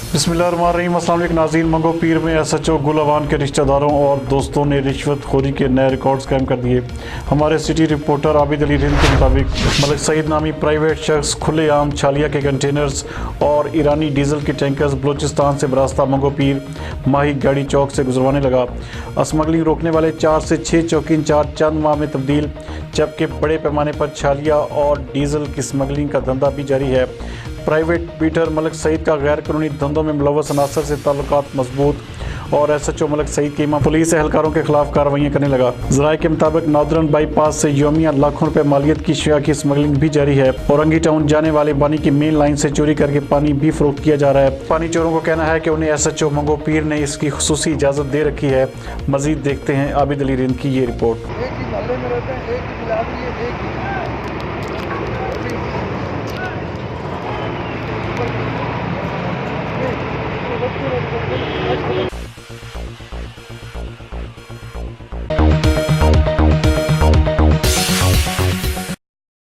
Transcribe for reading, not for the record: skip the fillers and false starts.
बिस्मिल्लाहिर्रहमानिर्रहीम। अस्सलाम वालेकुम नाज़रीन। मंगो पीर में SHO गुल अवान के रिश्तेदारों और दोस्तों ने रिश्वतखोरी के नए रिकॉर्ड्स कायम कर दिए। हमारे सिटी रिपोर्टर आबिद अली रिंद के मुताबिक मलिक सईद नामी प्राइवेट शख्स खुलेआम छालिया के कंटेनर्स और ईरानी डीजल के टैंकर्स बलूचिस्तान से बरास्ता मंगो पीर माही गाड़ी चौक से गुजरवाने लगा। स्मगलिंग रोकने वाले 4 से 6 चौकी इंचार्ज चंद माह में तब्दील, जबकि बड़े पैमाने पर छालिया और डीजल की स्मगलिंग का धंधा भी जारी है। प्राइवेट बीटर मलिक सईद का गैर कानूनी धंधों में मुलव्वस अनासर से ताल्लुकात मजबूत और SHO मलिक सईद की पुलिस एहलकारों के खिलाफ कार्रवाइयाँ करने लगा। ज़राए के मुताबिक नॉर्दर्न बाईपास से यौमिया लाखों रुपए मालियत की शिया की स्मगलिंग भी जारी है। औरंगी टाउन जाने वाले पानी की मेन लाइन से चोरी करके पानी भी फरोख्त किया जा रहा है। पानी चोरों को कहना है कि उन्हें SHO मंगो पीर ने इसकी खुसूसी इजाज़त दे रखी है। मजीद देखते हैं आबिद अली रिंद की ये रिपोर्ट।